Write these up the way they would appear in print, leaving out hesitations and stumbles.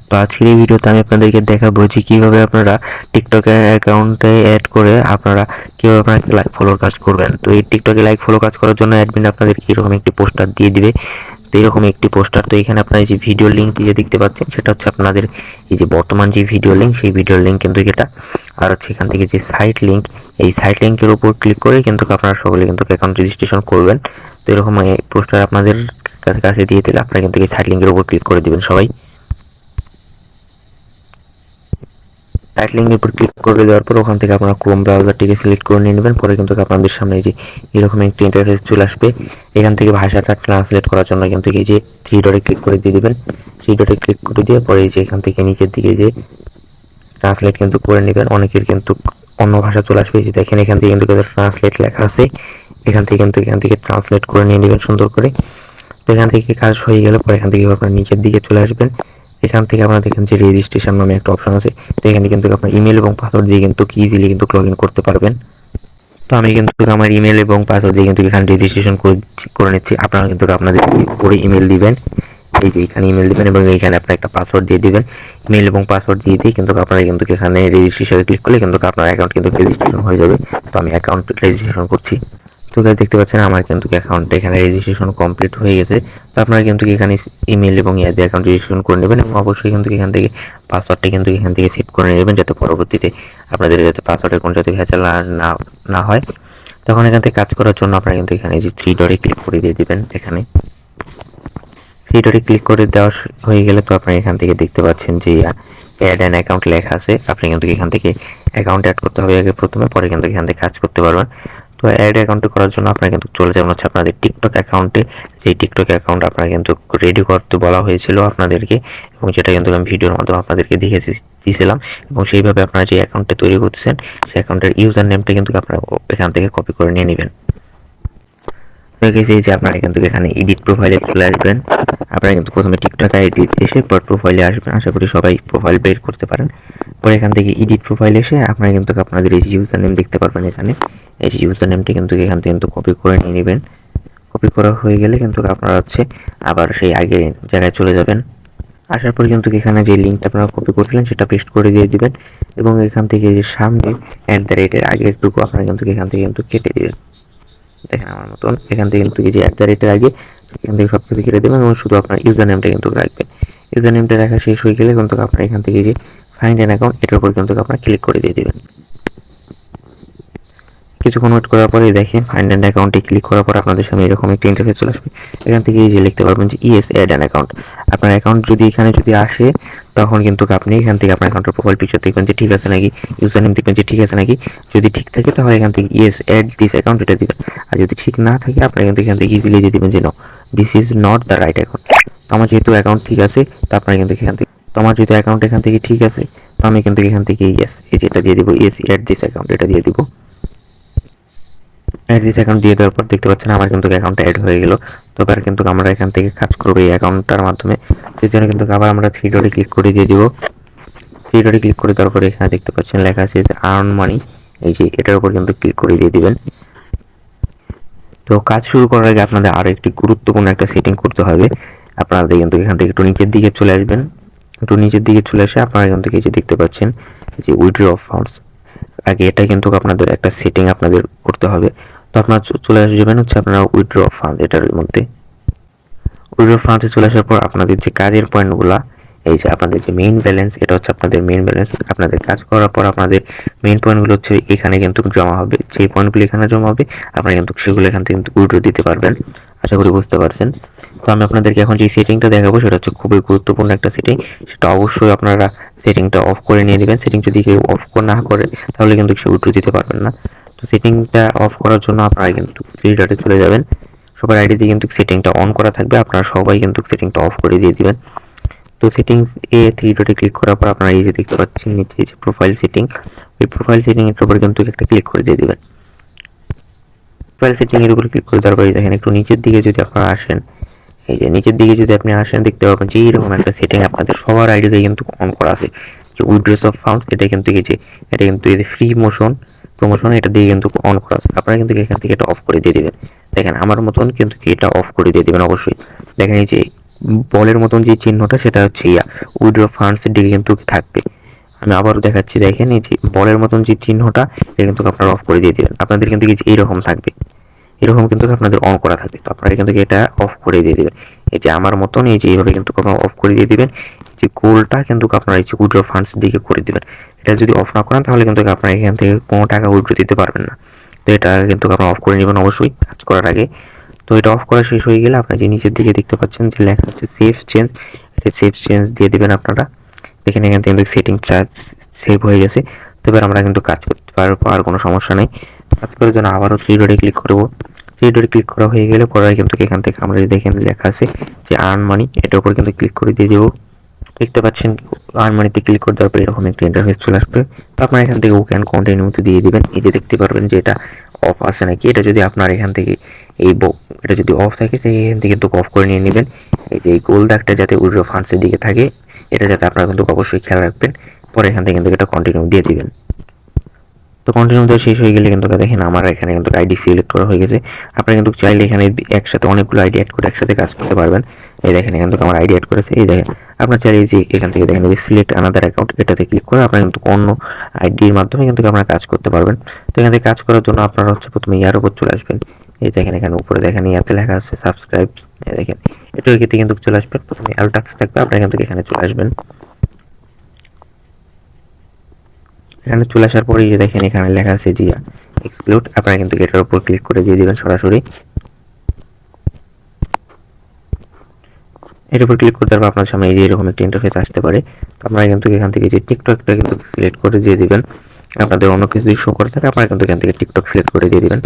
তো আজকের এই ভিডিওতে আমি আপনাদেরকে দেখাবো যে কিভাবে আপনারা টিকটকে অ্যাকাউন্টে অ্যাড করে আপনারা কিভাবে আপনারা লাইক ফলোর কাজ করবেন। তো এই টিকটকে লাইক ফলো কাজ করার জন্য অ্যাডমিন আপনাদেরকে এরকম একটি পোস্টার দিয়ে দিবে। তো এরকম একটি পোস্টার, তো এখানে আপনারা এই যে ভিডিও লিঙ্ক যে দেখতে পাচ্ছেন সেটা হচ্ছে আপনাদের এই যে বর্তমান যে ভিডিও লিঙ্ক, সেই ভিডিও লিঙ্ক কিন্তু এটা। আর হচ্ছে এখান থেকে যে সাইট লিঙ্ক, এই সাইট লিঙ্কের উপর ক্লিক করে কিন্তু আপনারা সকলে কিন্তু অ্যাকাউন্ট রেজিস্ট্রেশন করবেন। তো এরকম পোস্টার আপনাদের কাছে দিয়ে দিলে আপনারা কিন্তু এই সাইট লিঙ্কের উপর ক্লিক করে দিবেন সবাই। সাইট লিঙ্কের উপর ক্লিক করে দেওয়ার পর ওখান থেকে আপনারা ক্রোম ব্রাউজারটিকে সিলেক্ট করে নিয়ে নেবেন। পরে কিন্তু আপনাদের সামনে এই যে এরকম একটি ইন্টারফেস চলে আসবে। এখান থেকে ভাষাটা ট্রান্সলেট করার জন্য কিন্তু এই যে থ্রি ডটে ক্লিক করে দিয়ে দিবেন। থ্রি ডটে ক্লিক করে দিয়ে পরে এই যে এখান থেকে নিচের দিকে যে ট্রান্সলেট কিন্তু করে নেবেন। অনেকের কিন্তু অন্য ভাষা চলে আসবে, যে দেখেন এখান থেকে কিন্তু ট্রান্সলেট লেখা আছে, এখান থেকে ট্রান্সলেট করে নিয়ে নেবেন সুন্দর করে। তো এখান থেকে কাজ হয়ে গেলে পরে এখান থেকে আপনার নিচের দিকে চলে আসবেন। এখান থেকে আপনারা দেখেন যে রেজিস্ট্রেশন নামে একটা অপশন আছে। তো এখানে কিন্তু আপনার ইমেল এবং পাসওয়ার্ড দিয়ে কিন্তু ইজিলি কিন্তু লগ ইন করতে পারবেন। তো আমি কিন্তু আমার ইমেল এবং পাসওয়ার্ড দিয়ে কিন্তু এখানে রেজিস্ট্রেশন করে নিচ্ছি। আপনারা কিন্তু আপনাদের উপরে ইমেল দিবেন, এই যে এখানে ইমেল দিবেন এবং এইখানে আপনার একটা পাসওয়ার্ড দিয়ে দিবেন। ইমেল এবং পাসওয়ার্ড দিয়ে দিয়ে কিন্তু আপনারা কিন্তু এখানে রেজিস্ট্রেশনে ক্লিক করলে কিন্তু আপনার অ্যাকাউন্ট কিন্তু রেজিস্ট্রেশন হয়ে যাবে। তো আমি অ্যাকাউন্ট রেজিস্ট্রেশন করছি। তো গাইস দেখতে পাচ্ছেন আমার কিন্তু অ্যাকাউন্টটা এখানে রেজিস্ট্রেশন কমপ্লিট হয়ে গেছে। তো আপনারা কিন্তু এখানে ইমেল এবং দিয়ে অ্যাকাউন্ট রেজিস্ট্রেশন করে নেবেন এবং অবশ্যই কিন্তু এখান থেকে পাসওয়ার্ডটা কিন্তু এখান থেকে সেভ করে নেবেন, যাতে পরবর্তীতে আপনাদের যাতে পাসওয়ার্ডের কোনো যাতে ভেজাল না হয়। তখন এখান থেকে কাজ করার জন্য আপনারা কিন্তু এখানে যে থ্রি ডটে ক্লিক করে দিয়ে দিবেন। এখানে থ্রি ডটে ক্লিক করে দেওয়া হয়ে গেলে তো আপনারা এখান থেকে দেখতে পাচ্ছেন যে অ্যাড অ্যান অ্যাকাউন্ট লেখা আছে। আপনি কিন্তু এখান থেকে অ্যাকাউন্ট অ্যাড করতে হবে আগে প্রথমে, পরে কিন্তু এখান থেকে কাজ করতে পারবেন। তো অ্যাড অ্যাকাউন্টে করার জন্য আপনারা কিন্তু চলে যাবেন হচ্ছে আপনাদের টিকটক অ্যাকাউন্টে। যে টিকটক অ্যাকাউন্ট আপনারা কিন্তু রেডি করতে বলা হয়েছিল আপনাদেরকে, এবং যেটা কিন্তু আমি ভিডিওর মাধ্যমে আপনাদেরকে দিয়েছিলাম। এবং সেইভাবে আপনারা যে অ্যাকাউন্টটা তৈরি করতেছেন সেই অ্যাকাউন্টের ইউজার নেমটা কিন্তু আপনারা এখান থেকে কপি করে নিয়ে নেবেন। এই যে আপনারা এখান থেকে এখানে এডিট প্রোফাইলে চলে আসবেন। আপনারা কিন্তু প্রথমে টিকটক এডিট এসে পর প্রোফাইলে আসবেন। আশা করি সবাই প্রোফাইল বের করতে পারেন। পরে এখান থেকে এডিট প্রোফাইলে এসে আপনারা কিন্তু আপনাদের এই যে ইউজার নেম দেখতে পারবেন। এখানে এই যে ইউজার নেমটি কিন্তু এখান থেকে কিন্তু কপি করে নিয়ে নেবেন। কপি করা হয়ে গেলে কিন্তু আপনারা হচ্ছে আবার সেই আগের জায়গায় চলে যাবেন। আসার পর কিন্তু এখানে যে লিঙ্কটা আপনারা কপি করেছিলেন সেটা পেস্ট করে দিয়ে দিবেন এবং এখান থেকে যে সামনে @এর আগেরটুকু আপনারা কিন্তু এখান থেকে কিন্তু কেটে দিবেন। দেখেন আমার মতন এখান থেকে কিন্তু এই যে @এর আগে এখান থেকে সব কিছু কেটে দেবেন এবং শুধু আপনার ইউজার নেমটা কিন্তু রাখবেন। ইউজার নেমটা রাখা শেষ হয়ে গেলে কিন্তু আপনার এখান থেকে যে ফাইন্ড অ্যান অ্যাকাউন্ট, এটার উপর কিন্তু আপনারা ক্লিক করে দিয়ে দিবেন। কিছুক্ষণ ওয়েট করার পরে দেখেন ফাইন্ড অ্যান অ্যাকাউন্টে ক্লিক করার পর আপনাদের সামনে এরকম একটা ইন্টারফেস চলে আসবে। এখান থেকে এই যে লিখতে পারবেন যে ইয়েস অ্যাড অ্যান অ্যাকাউন্ট। আপনার অ্যাকাউন্ট যদি এখানে যদি আসে তখন কিন্তু আপনি এখান থেকে আপনার অ্যাকাউন্টের প্রোফাইল পিকচার দেখবেন যে ঠিক আছে নাকি, ইউজার নেম দেখবেন যে ঠিক আছে নাকি। যদি ঠিক থাকে তাহলে এখান থেকে ইয়েস অ্যাড দিস অ্যাকাউন্ট এটা দিবেন। আর যদি ঠিক না থাকে আপনারা কিন্তু এখান থেকে ইজিলি দিয়ে দিবেন যে no, this is not the right account. তো আমার যেহেতু অ্যাকাউন্ট ঠিক আছে তো আপনারা কিন্তু এখান থেকে, তো আমার যেহেতু অ্যাকাউন্ট এখান থেকে ঠিক আছে তো আমি কিন্তু এখান থেকে ইয়েস এই যেটা দিয়ে দিব, ইয়েস অ্যাড দিস অ্যাকাউন্ট এটা দিয়ে দিব। অ্যাড দিস অ্যাকাউন্ট দিয়ে দেওয়ার পর দেখতে পাচ্ছেন আমার কিন্তু অ্যাকাউন্টটা অ্যাড হয়ে গেল। তো এবার কিন্তু আমরা এখান থেকে কাজ করবো এই অ্যাকাউন্টটার মাধ্যমে। সেই জন্য কিন্তু আবার আমরা থ্রি ডটে ক্লিক করে দিয়ে দিব। থ্রি ডটে ক্লিক করে দেওয়ার পরে এখানে দেখতে পাচ্ছেন লেখা আছে যে আর্ন মানি, এই যে এটার উপর কিন্তু ক্লিক করে দিয়ে দিবেন। তো কাজ শুরু করার আগে আপনাদের আরও একটি গুরুত্বপূর্ণ একটা সেটিং করতে হবে। আপনাদের কিন্তু এখান থেকে একটু নিচের দিকে চলে আসবেন। একটু নিচের দিকে চলে আসে আপনারা এখান থেকে যে দেখতে পাচ্ছেন যে উইথড্র অফ ফান্ডস, আগে এটা কিন্তু আপনাদের একটা সেটিং আপনাদের করতে হবে। তো আপনারা চলে আসবেন হচ্ছে আপনারা উইথড্র ফান্ড, এটার মধ্যে উইথড্র ফান্ডে চলে আসার পর আপনাদের যে কাজের পয়েন্টগুলা, এই যে আপনাদের যে মেইন ব্যালেন্স, এটা হচ্ছে আপনাদের মেইন ব্যালেন্স। আপনাদের কাজ করার পর আপনাদের মেইন পয়েন্টগুলো হচ্ছে এখানে কিন্তু জমা হবে। যে পয়েন্টগুলো এখানে জমা হবে আপনারা কিন্তু সেগুলো এখান থেকে কিন্তু উইথড্র দিতে পারবেন। আশা করি বুঝতে পারছেন। তো আমি আপনাদেরকে এখন যে সেটিংটা দেখাবো সেটা হচ্ছে খুবই গুরুত্বপূর্ণ একটা সেটিং। সেটা অবশ্যই আপনারা সেটিংটা অফ করে নিয়ে নেবেন। সেটিং যদি কেউ অফ না করে তাহলে কিন্তু সে উইথড্র দিতে পারবেন না। তো সেটিংটা অফ করার জন্য আপনারা কিন্তু থ্রি ডটে চলে যাবেন। সবার আইডিতে কিন্তু সেটিংটা অন করা থাকবে, আপনারা সবাই কিন্তু সেটিংটা অফ করে দিয়ে দিবেন। তো সেটিংস এ থ্রি ডটে ক্লিক করার পর আপনারা এই যে দেখতে পাচ্ছেন নিচে যে প্রোফাইল সেটিং, এই প্রোফাইল সেটিং এর উপর কিন্তু একটা ক্লিক করে দিয়ে দিবেন। প্রোফাইল সেটিং এর উপর ক্লিক করে দেওয়ার পরে দেখেন একটু নিচের দিকে যদি আপনারা আসেন, এই যে নিচের দিকে যদি আপনি আসেন দেখতে পাবেন যে এইরকম একটা সেটিং আপনাদের সবার আইডিতে কিন্তু অন করা আছে, যে উইথড্রস অফ ফান্ডস। এটা কিন্তু এই যে ফ্রি প্রমোশন এটা দিয়ে কিন্তু অন করা আছে। আপনারা কিন্তু এখান থেকে এটা অফ করে দিয়ে দিবেন। দেখেন আমার মতন কিন্তু এটা অফ করে দিয়ে দিবেন অবশ্যই। দেখেন এই যে বলের মতন যে চিহ্নটা সেটা হচ্ছে উইথড্র ফান্ডস এর দিকে কিন্তু থাকবে। আমি আবারও দেখাচ্ছি, দেখেন এই যে বলের মতন যে চিহ্নটা এটা কিন্তু আপনারা অফ করে দিয়ে দিবেন। আপনাদের কিন্তু এইরকম থাকবে, এরকম কিন্তু আপনাদের অন করা থাকবে। তো আপনারা কিন্তু এটা অফ করে দিয়ে দিবেন। এই যে আমার মতন এই যে এইভাবে কিন্তু আপনারা অফ করে দিয়ে দিবেন। যে গোলটা কিন্তু আপনারা এই যে উইথড্র ফান্ডস দিকে করে দিবেন। এটা যদি অফ না করেন তাহলে কিন্তু আপনারা এখান থেকে কোনো টাকা উইথড্র দিতে পারবেন না। তো এটা কিন্তু আপনারা অফ করে নেবেন অবশ্যই কাজ করার আগে। তো এটা অফ করা শেষ হয়ে গেলে আপনারা যে নিচের দিকে দেখতে পাচ্ছেন যে লেখা আছে সেভ চেঞ্জ, এটা সেভ চেঞ্জ দিয়ে দিবেন আপনারা। দেখেন এখান থেকে সেটিং চার্জ সেভ হয়ে গেছে। তো এবার আমরা কিন্তু কাজ করতে পারবো, আর কোনো সমস্যা নেই। কাজ করার জন্য আবারও থ্রি ডটে ক্লিক করবো। থ্রি ডটে ক্লিক করা হয়ে গেলে পরে কিন্তু এখান থেকে আমরা দেখেন লেখা আছে যে আর্ন মানি, এটার উপর কিন্তু ক্লিক করে দিয়ে দেবো। দেখতে পাচ্ছেন আর্ন মানিতে ক্লিক করে দেওয়ার পর এরকম একটা ইন্টারফেস চলে আসবে। তো আপনারা এখান থেকে ওকে অ্যান্ড কন্টিনিউতে দিয়ে দিবেন। এই যে দেখতে পারবেন যে এটা অফ আছে নাকি। এটা যদি আপনার এখান থেকে এটা যদি অফ থাকে সেই এখান থেকে কিন্তু অফ করে নিয়ে নেবেন। এই যে এই গোল দাগটা যাতে উইথড্র ফান্ডসের দিকে থাকে এটা যাতে আপনারা কিন্তু অবশ্যই খেয়াল রাখবেন। পরে এখান থেকে কিন্তু এটা কন্টিনিউ দিয়ে দিবেন। তো কন্টিনিউ দেওয়া শেষ হয়ে গেলে কিন্তু দেখেন আমার এখানে কিন্তু আইডি সিলেক্ট করা হয়ে গেছে। আপনারা কিন্তু চাইলে এখানে একসাথে অনেকগুলো আইডি অ্যাড করে একসাথে কাজ করতে পারবেন। এই দেখেন এখান থেকে আমার আইডি অ্যাড করেছে। এই দেখেন আপনার চাইলে যে এখান থেকে দেখেন সিলেক্ট আনাদার অ্যাকাউন্ট, এটাতে ক্লিক করে আপনারা কিন্তু অন্য আইডির মাধ্যমে কিন্তু আপনারা কাজ করতে পারবেন। তো এখান থেকে কাজ করার জন্য আপনারা হচ্ছে প্রথমে ইয়ার উপর চলে আসবেন। এই দেখেন এখানে উপরে দেখেন ইয়াতে লেখা আছে সাবস্ক্রাইব, দেখেন এটা কিন্তু চলে আসবেন। প্রথমে অল টাস্ক থাকবে, আপনারা কিন্তু এখানে চলে আসবেন। এখানে চলে আসার পরে যে দেখেন এখানে লেখা আছে জিয়া এক্সক্লুড, আপনারা কিন্তু এটার উপর ক্লিক করে দিয়ে দিবেন সরাসরি। এর উপর ক্লিক করতে পারবে আপনার সামনে এই যে এরকম একটা ইন্টারফেস আসতে পারে। তো আপনারা কিন্তু এখান থেকে যে টিকটকটা কিন্তু সিলেক্ট করে দিয়ে দিবেন। আপনাদের অন্য কিছু শো করে থাকে আপনারা কিন্তু এখান থেকে টিকটক সিলেক্ট করে দিয়ে দিবেন।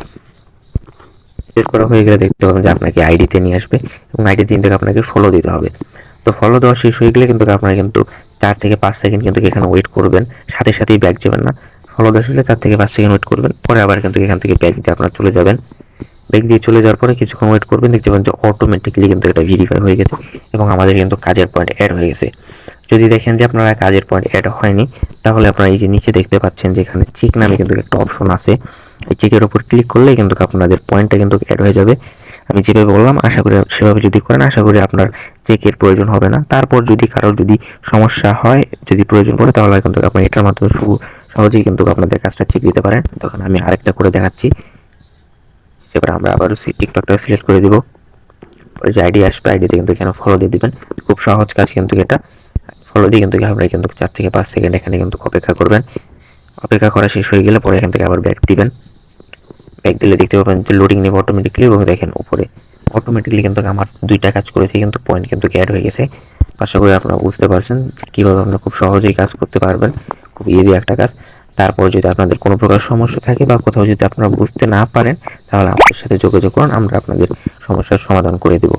সিলেক্ট করা হয়ে গেলে দেখতে পাবেন যে আপনাকে আইডিতে নিয়ে আসবে এবং আইডি থেকে আপনাকে ফলো দিতে হবে। তো ফলো দেওয়া শেষ হয়ে গেলে কিন্তু আপনারা কিন্তু 4 থেকে 5 সেকেন্ড কিন্তু এখানে ওয়েট করবেন, সাথে সাথেই ব্যাক যাবেন না। ফলো দেওয়া শেষ হলে 4 থেকে 5 সেকেন্ড ওয়েট করবেন, পরে আবার কিন্তু এখান থেকে ব্যাক দিয়ে আপনারা চলে যাবেন। ব্যাক দিয়ে চলে যাওয়ার পরে কিছুক্ষণ ওয়েট করবেন, দেখতে পাবেন যে অটোমেটিক্যালি কিন্তু এটা ভেরিফাই হয়ে গেছে এবং আমাদের কিন্তু কাজের পয়েন্ট অ্যাড হয়ে গেছে। যদি দেখেন যে আপনারা কাজের পয়েন্ট অ্যাড হয়নি তাহলে আপনারা এই যে নিচে দেখতে পাচ্ছেন যে এখানে চেক নামে কিন্তু একটা অপশন আছে। এই চেকের উপর ক্লিক করলে কিন্তু আপনাদের পয়েন্টটা কিন্তু অ্যাড হয়ে যাবে। আমি যেভাবে বললাম আশা করি সেভাবে যদি করেন আশা করি আপনার চেকের প্রয়োজন হবে না। তারপর যদি কারোর যদি সমস্যা হয়, যদি প্রয়োজন পড়ে তাহলে কিন্তু আপনি এটার মাধ্যমে সহজেই কিন্তু আপনাদের কাজটা চেক দিতে পারেন। তখন আমি আরেকটা করে দেখাচ্ছি। সেবার আমরা আবারও টিকটকটা সিলেক্ট করে দিব। পরে যে আইডি আসবে আইডিতে কিন্তু এখানে ফলো দিয়ে দিবেন। খুব সহজ কাজ কিন্তু এটা। ফলো দিয়ে কিন্তু আপনারা কিন্তু 4 থেকে 5 সেকেন্ড এখানে কিন্তু অপেক্ষা করবেন। অপেক্ষা করা শেষ হয়ে গেলে পরে এখান থেকে আবার ব্যাক দিবেন। ব্যাক দিলে দেখতে পাবেন যে লোডিং নেবে অটোমেটিক্যালি এবং দেখেন উপরে অটোমেটিক্যালি কিন্তু আমার 2টা কাজ করেছে কিন্তু পয়েন্ট কিন্তু অ্যাড হয়ে গেছে। আশা করি আপনারা বুঝতে পারছেন কীভাবে আপনারা খুব সহজেই কাজ করতে পারবেন। খুব ইজি একটা কাজ। তারপর যদি আপনাদের কোনো প্রকার সমস্যা থাকে বা কোথাও যদি আপনারা বুঝতে না পারেন তাহলে আমাদের সাথে যোগাযোগ করুন, আমরা আপনাদের সমস্যার সমাধান করে দেব।